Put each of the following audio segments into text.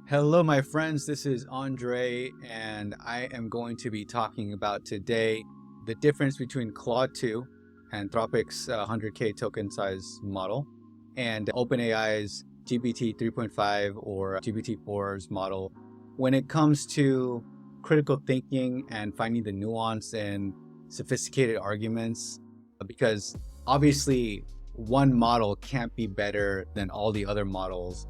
Hello, my friends. This is Andre, and I am going to be talking about today the difference between Claude 2, Anthropic's 100K token size model, and OpenAI's GPT 3.5 or GPT-4's model when it comes to critical thinking and finding the nuance and sophisticated arguments. Because obviously, one model can't be better than all the other models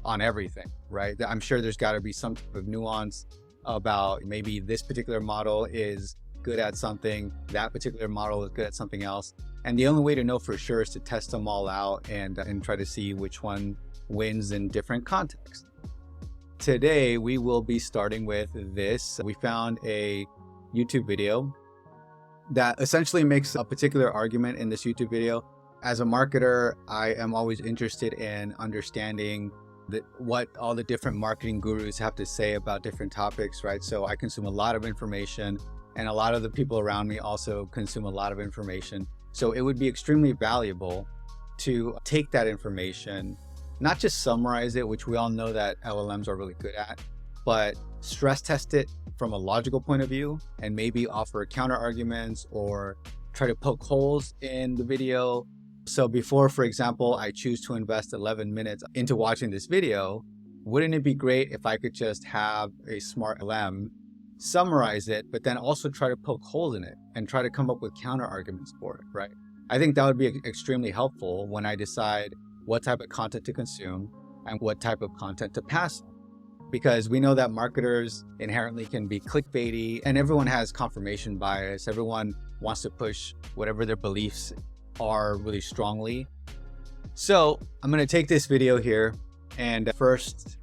on everything, right? I'm sure there's got to be some type of nuance about maybe this particular model is good at something, that particular model is good at something else. And the only way to know for sure is to test them all out and try to see which one wins in different contexts. Today, we will be starting with this. We found a YouTube video that essentially makes a particular argument in this YouTube video. As a marketer, I am always interested in understanding what all the different marketing gurus have to say about different topics, right? So I consume a lot of information, and a lot of the people around me also consume a lot of information. So it would be extremely valuable to take that information, not just summarize it, which we all know that LLMs are really good at, but stress test it from a logical point of view and maybe offer counter arguments or try to poke holes in the video. So before, for example, I choose to invest 11 minutes into watching this video, wouldn't it be great if I could just have a smart LM summarize it, but then also try to poke holes in it and try to come up with counter arguments for it, right? I think that would be extremely helpful when I decide what type of content to consume and what type of content to pass on. Because we know that marketers inherently can be clickbaity, and everyone has confirmation bias. Everyone wants to push whatever their beliefs are really strongly. So I'm going to take this video here, and first,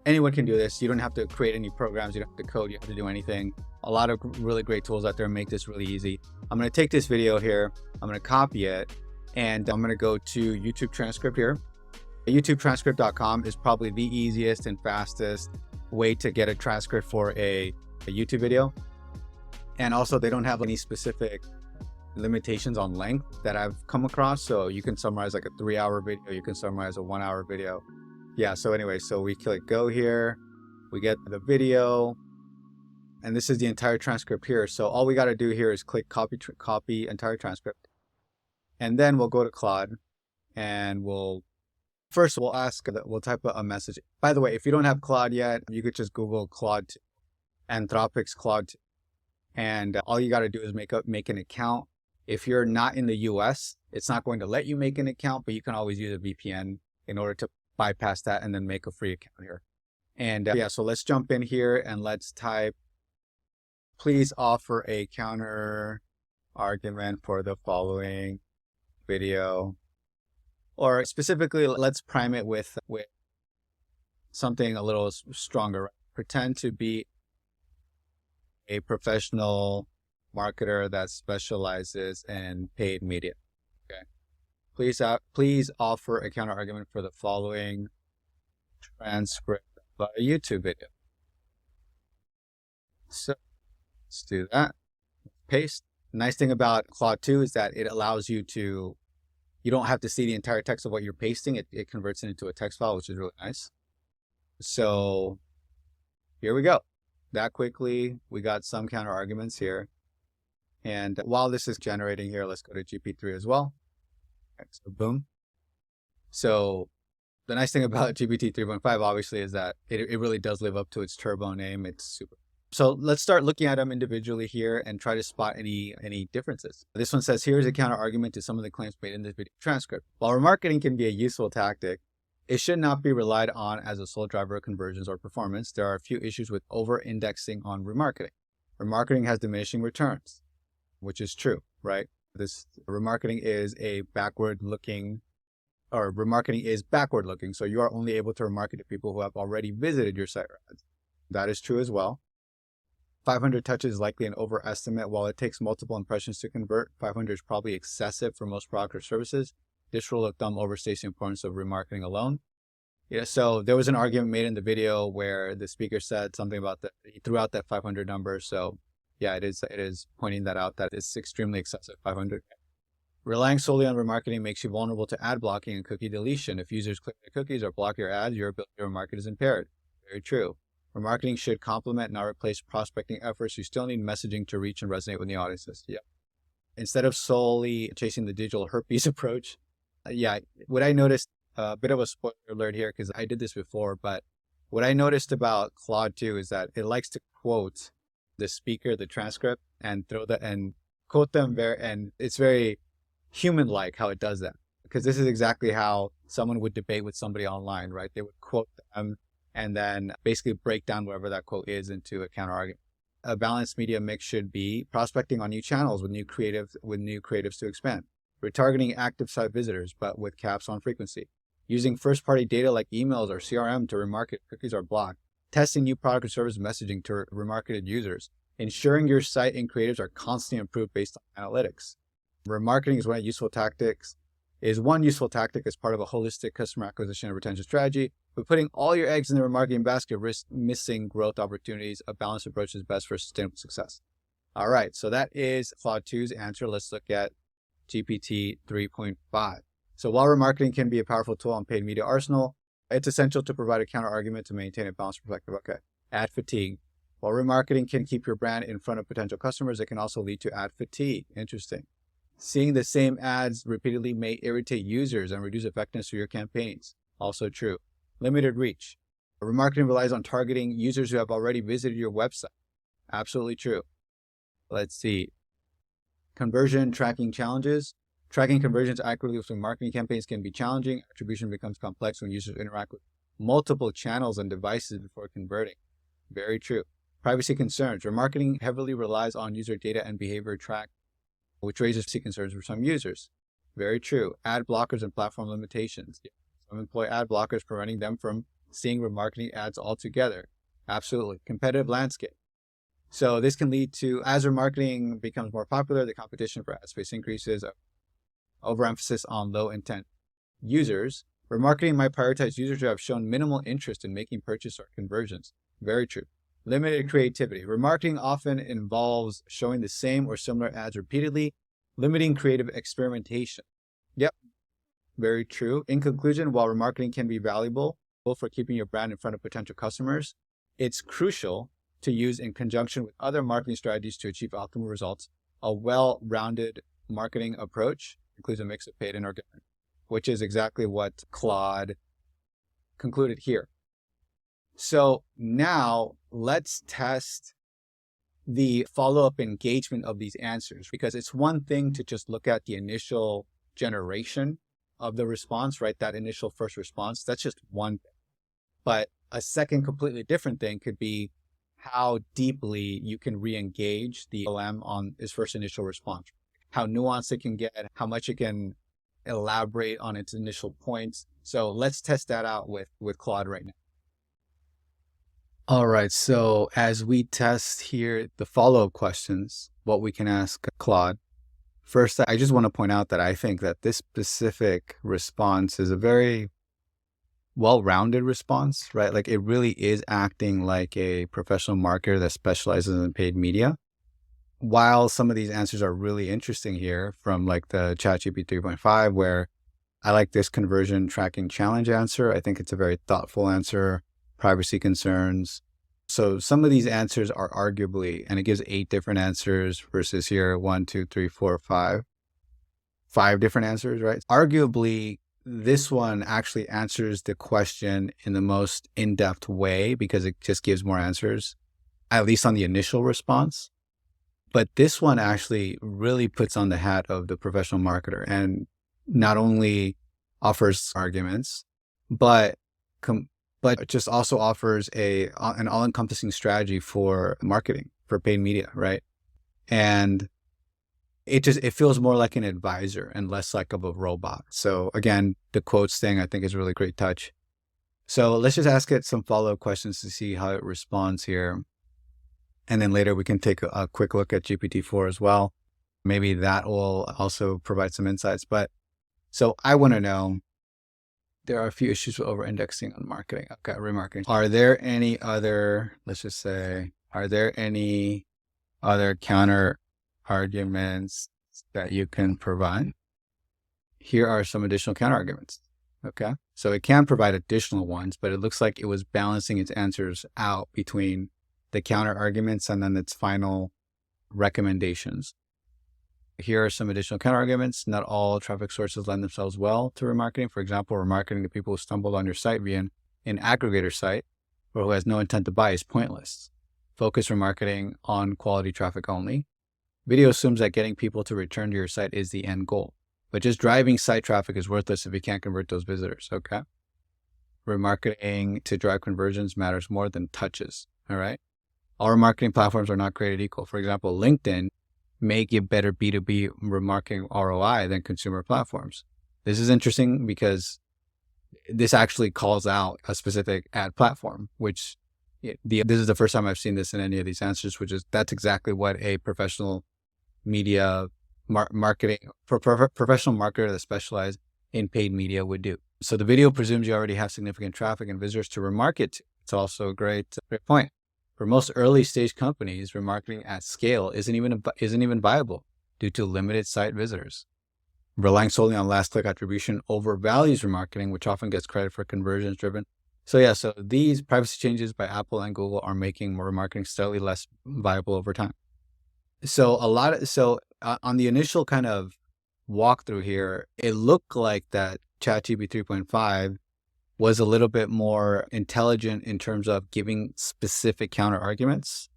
anyone can do this. You don't have to create any programs, you don't have to code, you don't have to do anything. A lot of really great tools out there make this really easy. I'm going to take this video here, I'm going to copy it, and I'm going to go to YouTube transcript here. YouTubetranscript.com is probably the easiest and fastest way to get a transcript for a YouTube video. And also, they don't have any specific limitations on length that I've come across. So you can summarize like a 3-hour video, you can summarize a 1-hour video. Yeah, so anyway, so we click go here, we get the video, and this is the entire transcript here. So all we got to do here is click copy entire transcript. And then we'll go to Claude, and we'll ask, we'll type a message. By the way, if you don't have Claude yet, you could just Google Claude, Anthropic's Claude, and all you got to do is make an account. If you're not in the US, it's not going to let you make an account, but you can always use a VPN in order to bypass that and then make a free account here. And yeah, so let's jump in here and let's type, please offer a counter argument for the following video. Or specifically, let's prime it with something a little stronger. Pretend to be a professional marketer that specializes in paid media. Okay. Please offer a counter argument for the following transcript of a YouTube video. So let's do that. Paste. Nice thing about Claude 2 is that it allows you don't have to see the entire text of what you're pasting. It converts it into a text file, which is really nice. So here we go. That quickly, we got some counter arguments here. And while this is generating here, let's go to GPT-3 as well. Okay, so boom. So the nice thing about GPT 3.5 obviously is that it really does live up to its turbo name. It's super. So let's start looking at them individually here and try to spot any differences. This one says, here's a counter argument to some of the claims made in this video transcript. While remarketing can be a useful tactic, it should not be relied on as a sole driver of conversions or performance. There are a few issues with over-indexing on remarketing. Remarketing has diminishing returns, which is true, right? This remarketing is backward looking. So you are only able to remarket to people who have already visited your site or ads. That is true as well. 500 touches is likely an overestimate. While it takes multiple impressions to convert, 500 is probably excessive for most products or services. This rule of thumb overstates the importance of remarketing alone. Yeah, so there was an argument made in the video where the speaker said something about that. He threw out that 500 number. So yeah, it is pointing that out, that it's extremely excessive, 500. Relying solely on remarketing makes you vulnerable to ad blocking and cookie deletion. If users click the cookies or block your ads, your ability to remarket is impaired. Very true. Remarketing should complement, not replace prospecting efforts. You still need messaging to reach and resonate with the audiences. Yeah. Instead of solely chasing the digital herpes approach. Yeah. What I noticed, a bit of a spoiler alert here, because I did this before, but what I noticed about Claude 2 is that it likes to quote the speaker, the transcript, and throw that and quote them and it's very human-like how it does that. Because this is exactly how someone would debate with somebody online, right? They would quote them and then basically break down whatever that quote is into a counterargument. A balanced media mix should be prospecting on new channels with new creatives to expand, retargeting active site visitors, but with caps on frequency, using first-party data like emails or CRM to remarket cookies are blocked, testing new product or service messaging to remarketed users, ensuring your site and creatives are constantly improved based on analytics. Remarketing is one useful tactic as part of a holistic customer acquisition and retention strategy, but putting all your eggs in the remarketing basket risks missing growth opportunities. A balanced approach is best for sustainable success. All right, so that is Claude 2's answer. Let's look at GPT 3.5. So while remarketing can be a powerful tool on paid media arsenal, it's essential to provide a counter argument to maintain a balanced perspective. Okay, ad fatigue. While remarketing can keep your brand in front of potential customers, it can also lead to ad fatigue. Interesting. Seeing the same ads repeatedly may irritate users and reduce effectiveness of your campaigns. Also true. Limited reach. Remarketing relies on targeting users who have already visited your website. Absolutely true. Let's see. Conversion tracking challenges. Tracking conversions accurately with marketing campaigns can be challenging. Attribution becomes complex when users interact with multiple channels and devices before converting. Very true. Privacy concerns. Remarketing heavily relies on user data and behavior track, which raises concerns for some users. Very true. Ad blockers and platform limitations. Some employ ad blockers, preventing them from seeing remarketing ads altogether. Absolutely. Competitive landscape. So this can lead to, as remarketing becomes more popular, the competition for ad space increases, overemphasis on low intent users. Remarketing might prioritize users who have shown minimal interest in making purchase or conversions. Very true. Limited creativity. Remarketing often involves showing the same or similar ads repeatedly, limiting creative experimentation. Yep, very true. In conclusion, while remarketing can be valuable for keeping your brand in front of potential customers, it's crucial to use in conjunction with other marketing strategies to achieve optimal results. A well-rounded marketing approach includes a mix of paid and organic, which is exactly what Claude concluded here. So now let's test the follow-up engagement of these answers, because it's one thing to just look at the initial generation of the response, right? That initial first response, that's just one thing. But a second completely different thing could be how deeply you can re-engage the LLM on its first initial response, how nuanced it can get, how much it can elaborate on its initial points. So let's test that out with Claude right now. All right, so as we test here the follow-up questions, what we can ask Claude. First, I just want to point out that I think that this specific response is a very well-rounded response, right? Like it really is acting like a professional marketer that specializes in paid media. While some of these answers are really interesting here from like the ChatGPT 3.5, where I like this conversion tracking challenge answer. I think it's a very thoughtful answer. Privacy concerns. So some of these answers are arguably, and it gives 8 different answers versus here, 1, 2, 3, 4, 5 different answers, right? Arguably, this one actually answers the question in the most in-depth way because it just gives more answers, at least on the initial response. But this one actually really puts on the hat of the professional marketer and not only offers arguments, but just also offers an all-encompassing strategy for marketing, for paid media, right? And it feels more like an advisor and less like of a robot. So again, the quotes thing I think is a really great touch. So let's just ask it some follow-up questions to see how it responds here. And then later we can take a quick look at GPT-4 as well. Maybe that will also provide some insights. But so I want to know, there are a few issues with over-indexing on marketing. Okay, remarketing. Are there any other, let's just say, are there any other counter arguments that you can provide? Here are some additional counter arguments. Okay. So it can provide additional ones, but it looks like it was balancing its answers out between the counter arguments and then its final recommendations. Here are some additional counter arguments. Not all traffic sources lend themselves well to remarketing. For example, remarketing to people who stumbled on your site via an aggregator site or who has no intent to buy is pointless. Focus remarketing on quality traffic only. Video assumes that getting people to return to your site is the end goal, but just driving site traffic is worthless if you can't convert those visitors, okay? Remarketing to drive conversions matters more than touches, all right? All remarketing platforms are not created equal. For example, LinkedIn may give better B2B remarketing ROI than consumer platforms. This is interesting because this actually calls out a specific ad platform, which this is the first time I've seen this in any of these answers, which is that's exactly what a professional media marketing for professional marketer that specialize in paid media would do. So the video presumes you already have significant traffic and visitors to remarket to. It's also a great point. For most early stage companies, remarketing at scale isn't even viable due to limited site visitors. Relying solely on last click attribution overvalues remarketing, which often gets credit for conversions driven. So these privacy changes by Apple and Google are making remarketing steadily less viable over time. So on the initial kind of walkthrough here, it looked like that ChatGPT 3.5 was a little bit more intelligent in terms of giving specific counter arguments,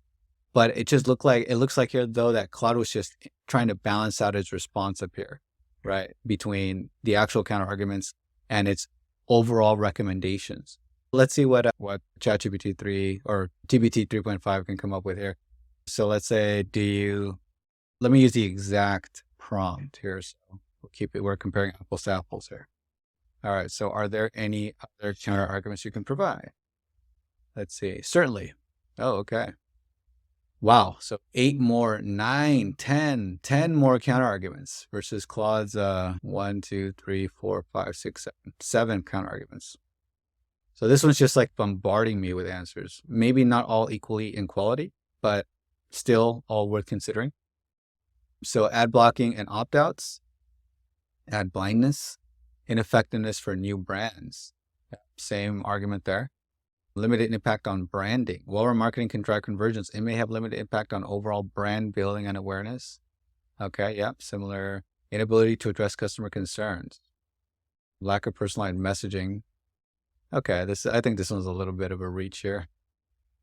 but it looks like here though that Claude was just trying to balance out its response up here, right, between the actual counter arguments and its overall recommendations. Let's see what ChatGPT 3 or GPT 3.5 can come up with here. So let's say, let me use the exact prompt here. So we're comparing apples to apples here. All right. So are there any other counter arguments you can provide? Let's see. Certainly. Oh, okay. Wow. So 8 more, 9, 10 more counter arguments versus Claude's 1, 2, 3, 4, 5, 6, 7 counter arguments. So this one's just like bombarding me with answers. Maybe not all equally in quality, but still all worth considering. So ad blocking and opt-outs, ad blindness, ineffectiveness for new brands. Same argument there. Limited impact on branding. While remarketing can drive conversions, it may have limited impact on overall brand building and awareness. Okay, yeah, similar. Inability to address customer concerns. Lack of personalized messaging. Okay, I think this one's a little bit of a reach here.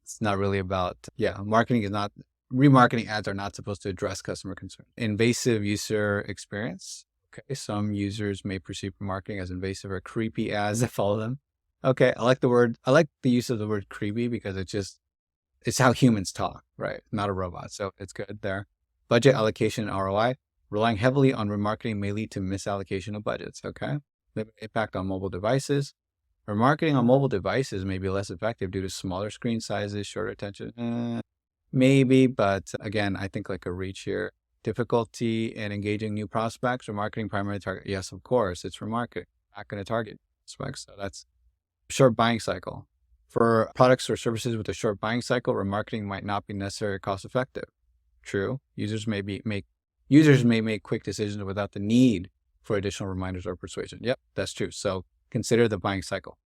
It's not really about, remarketing ads are not supposed to address customer concerns. Invasive user experience. Okay, some users may perceive remarketing as invasive or creepy ads that follow them. Okay, I like the use of the word creepy because it's how humans talk, right? Not a robot. So it's good there. Budget allocation and ROI. Relying heavily on remarketing may lead to misallocation of budgets. Okay. Limited impact on mobile devices. Remarketing on mobile devices may be less effective due to smaller screen sizes, shorter attention. Maybe, but again, I think like a reach here. Difficulty in engaging new prospects. Remarketing primary target. Yes, of course, it's remarketing. Not going to target prospects. So that's short buying cycle. For products or services with a short buying cycle, remarketing might not be necessarily cost effective. True. Users may make quick decisions without the need for additional reminders or persuasion. Yep, that's true. So consider the buying cycle.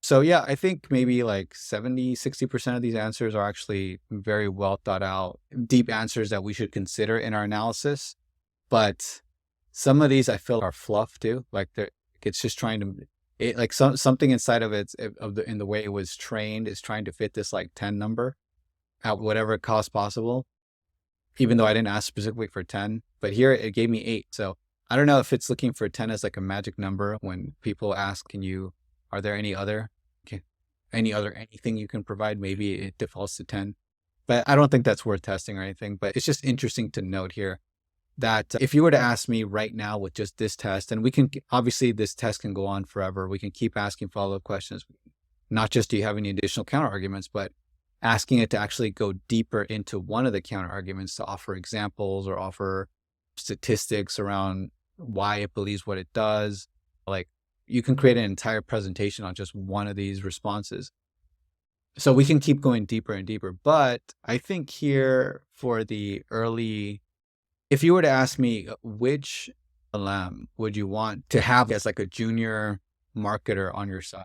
So yeah, I think maybe like 60% of these answers are actually very well thought out, deep answers that we should consider in our analysis. But some of these I feel are fluff too. Like it's just trying to, something inside of it, in the way it was trained is trying to fit this like 10 number at whatever cost possible, even though I didn't ask specifically for 10, but here it gave me 8. So I don't know if it's looking for 10 as like a magic number when people ask, are there anything you can provide? Maybe it defaults to 10, but I don't think that's worth testing or anything. But it's just interesting to note here that if you were to ask me right now with just this test, and obviously this test can go on forever. We can keep asking follow-up questions, not just do you have any additional counter arguments, but asking it to actually go deeper into one of the counter arguments to offer examples or offer statistics around why it believes what it does. Like you can create an entire presentation on just one of these responses. So we can keep going deeper and deeper. But I think here for the early, if you were to ask me which LLM would you want to have as like a junior marketer on your side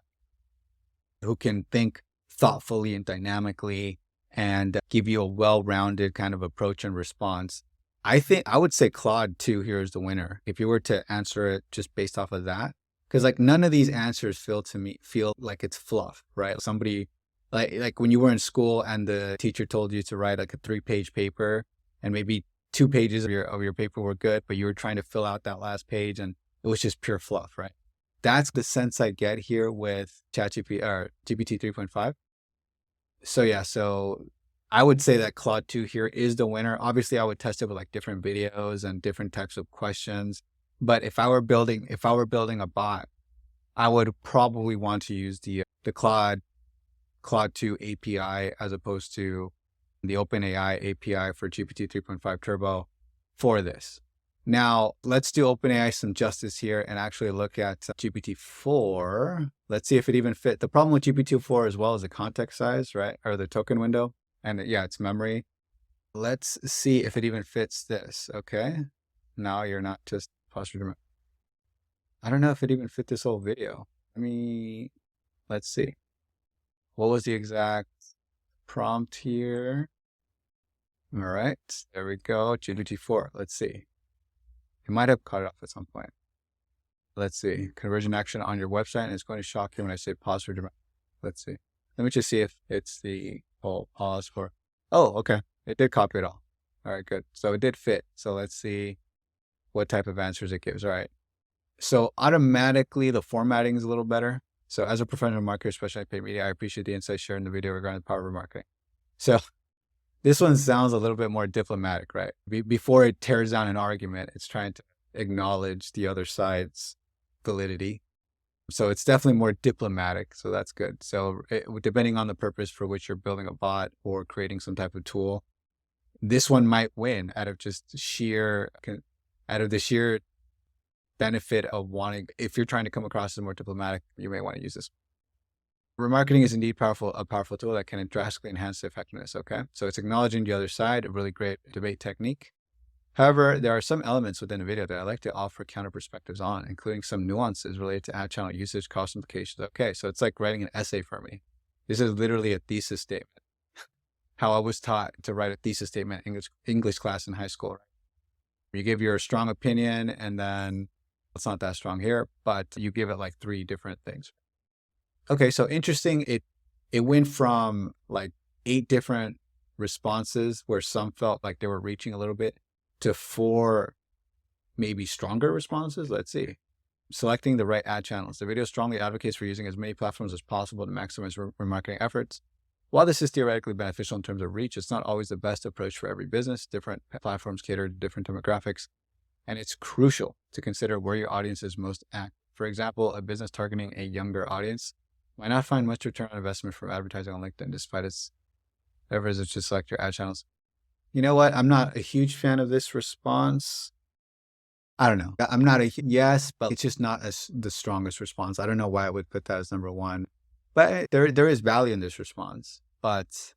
who can think thoughtfully and dynamically and give you a well-rounded kind of approach and response. I think I would say Claude 2 here is the winner if you were to answer it just based off of that. Because like none of these answers feel like it's fluff, right? Somebody like when you were in school and the teacher told you to write like a 3-page paper and maybe 2 pages of your paper were good, but you were trying to fill out that last page and it was just pure fluff, right? That's the sense I get here with ChatGPT or GPT 3.5. So yeah, so I would say that Claude 2 here is the winner. Obviously, I would test it with like different videos and different types of questions. But if I were building a bot, I would probably want to use the Claude 2 API as opposed to the OpenAI API for GPT 3.5 Turbo for this. Now, let's do OpenAI some justice here and actually look at GPT-4. Let's see if it even fit. The problem with GPT-4 as well is the context size, right? Or the token window. And yeah, it's memory. Let's see if it even fits this, okay? Now you're not just posture. I don't know if it even fit this whole video. Let's see. What was the exact prompt here? All right, there we go, GPT-4. Let's see. It might have cut it off at some point. Let's see. Conversion action on your website, and it's going to shock you when I say pause for dramatic. Let's see. Let me just see if it's the whole pause for. Oh, okay. It did copy it all. All right, good. So it did fit. So let's see what type of answers it gives. All right. So automatically the formatting is a little better. So as a professional marketer, especially paid media, I appreciate the insights shared in the video regarding the power of marketing. So this one sounds a little bit more diplomatic, right? Before it tears down an argument, it's trying to acknowledge the other side's validity. So it's definitely more diplomatic. So that's good. So depending on the purpose for which you're building a bot or creating some type of tool, this one might win out of the sheer benefit of wanting, if you're trying to come across as more diplomatic, you may want to use this. Remarketing is indeed a powerful tool that can drastically enhance the effectiveness, okay? So it's acknowledging the other side, a really great debate technique. However, there are some elements within the video that I like to offer counter perspectives on, including some nuances related to ad channel usage, cost implications. Okay, so it's like writing an essay for me. This is literally a thesis statement. How I was taught to write a thesis statement in English class in high school. Right? You give your strong opinion, and then it's not that strong here, but you give it like 3 different things. Okay, so interesting. It went from like 8 different responses where some felt like they were reaching a little bit to 4 maybe stronger responses. Let's see. Selecting the right ad channels. The video strongly advocates for using as many platforms as possible to maximize remarketing efforts. While this is theoretically beneficial in terms of reach, it's not always the best approach for every business. Different platforms cater to different demographics, and it's crucial to consider where your audience is most active. For example, a business targeting a younger audience might not find much return on investment from advertising on LinkedIn, despite its efforts to select your ad channels. You know what? I'm not a huge fan of this response. I don't know. I'm not yes, but it's just not the strongest response. I don't know why I would put that as number 1. But there is value in this response. But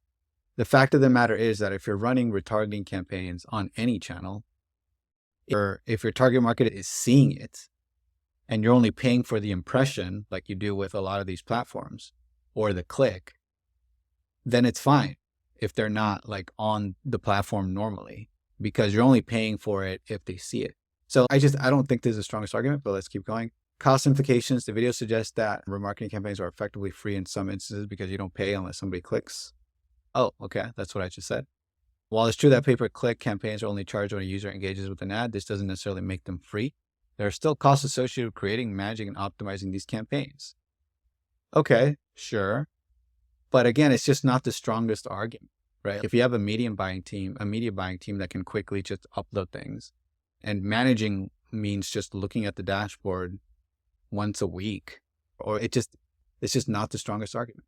the fact of the matter is that if you're running retargeting campaigns on any channel, or if your target market is seeing it, and you're only paying for the impression like you do with a lot of these platforms or the click, then it's fine if they're not like on the platform normally, because you're only paying for it if they see it. So I don't think this is the strongest argument, but let's keep going. Cost implications. The video suggests that remarketing campaigns are effectively free in some instances because you don't pay unless somebody clicks. Oh, okay. That's what I just said. While it's true that pay-per-click campaigns are only charged when a user engages with an ad, this doesn't necessarily make them free. There are still costs associated with creating, managing, and optimizing these campaigns. Okay, sure. But again, it's just not the strongest argument, right? If you have a media buying team that can quickly just upload things, and managing means just looking at the dashboard once a week, or it's just not the strongest argument.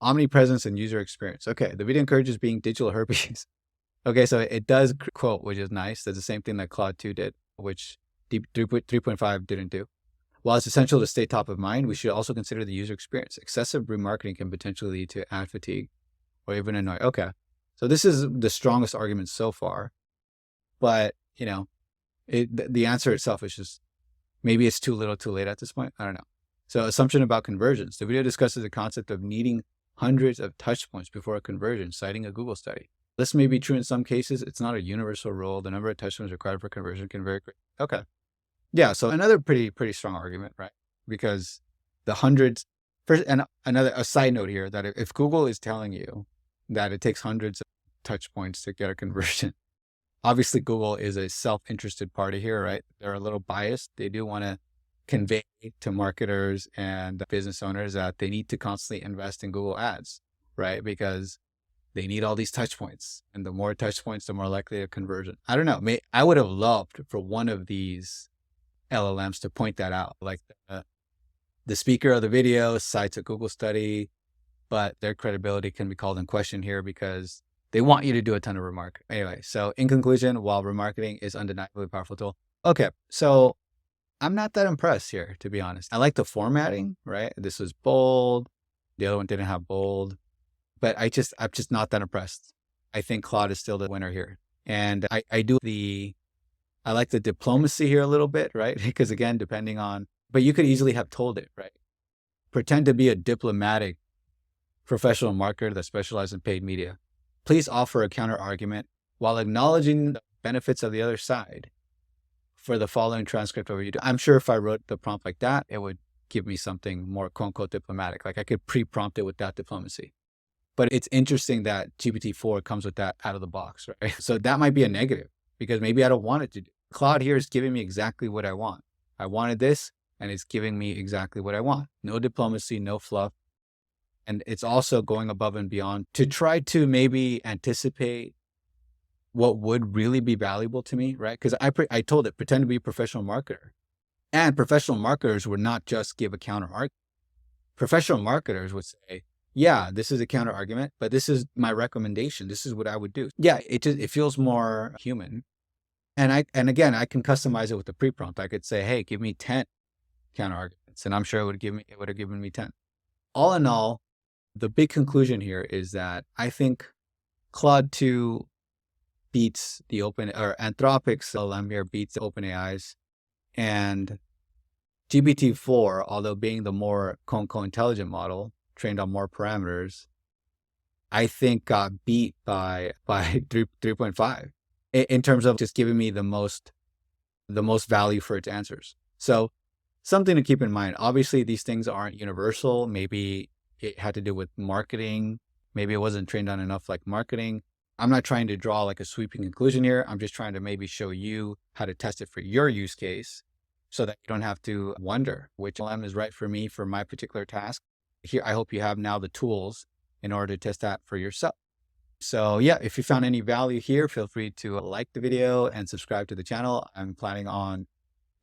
Omnipresence and user experience. Okay, the video encourages being digital herpes. Okay, so it does quote, which is nice. That's the same thing that Claude 2 did, which 3.5 didn't do. While it's essential to stay top of mind, we should also consider the user experience. Excessive remarketing can potentially lead to ad fatigue or even annoy. Okay, so this is the strongest argument so far, but you know, the answer itself is just, maybe it's too little too late at this point. I don't know. So assumption about conversions. The video discusses the concept of needing hundreds of touch points before a conversion, citing a Google study. This may be true in some cases. It's not a universal rule. The number of touch points required for conversion can vary. Okay. Yeah. So another pretty strong argument, right? Because the hundreds first, and a side note here, that if Google is telling you that it takes hundreds of touch points to get a conversion, obviously Google is a self-interested party here, right? They're a little biased. They do want to convey to marketers and business owners that they need to constantly invest in Google ads, right? Because they need all these touch points, and the more touch points, the more likely a conversion. I don't know. I would have loved for one of these LLMs to point that out. Like the speaker of the video cites a Google study, but their credibility can be called in question here because they want you to do a ton of remark. Anyway, so in conclusion, while remarketing is undeniably a powerful tool. Okay, so I'm not that impressed here, to be honest. I like the formatting, right? This was bold. The other one didn't have bold. But I'm just not that impressed. I think Claude is still the winner here. And I like the diplomacy here a little bit, right? Because again, but you could easily have told it, right? Pretend to be a diplomatic professional marketer that specializes in paid media. Please offer a counter argument while acknowledging the benefits of the other side for the following transcript of what you do. I'm sure if I wrote the prompt like that, it would give me something more quote unquote diplomatic. Like I could pre-prompt it with that diplomacy. But it's interesting that GPT-4 comes with that out of the box, right? So that might be a negative because maybe I don't want it to do. Claude here is giving me exactly what I want. I wanted this, and it's giving me exactly what I want. No diplomacy, no fluff. And it's also going above and beyond to try to maybe anticipate what would really be valuable to me, right? Because I told it, pretend to be a professional marketer. And professional marketers would not just give a counter argument. Professional marketers would say, yeah, this is a counter argument, but this is my recommendation. This is what I would do. Yeah, it feels more human. And again, I can customize it with the pre-prompt. I could say, hey, give me 10 counter arguments. And I'm sure it would have given me 10. All in all, the big conclusion here is that I think Claude 2 beats Anthropic's LLM here beats the OpenAI's, and GPT-4, although being the more quote-unquote intelligent model, trained on more parameters, I think got beat by 3.5 in terms of just giving me the most value for its answers. So something to keep in mind. Obviously, these things aren't universal. Maybe it had to do with marketing. Maybe it wasn't trained on enough like marketing. I'm not trying to draw like a sweeping conclusion here. I'm just trying to maybe show you how to test it for your use case so that you don't have to wonder which LLM is right for me for my particular task. Here, I hope you have now the tools in order to test that for yourself. So yeah, if you found any value here, feel free to like the video and subscribe to the channel. I'm planning on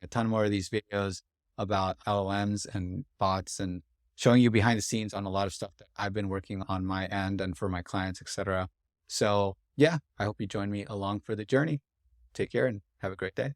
a ton more of these videos about LLMs and bots and showing you behind the scenes on a lot of stuff that I've been working on my end and for my clients, etc. So yeah, I hope you join me along for the journey. Take care and have a great day.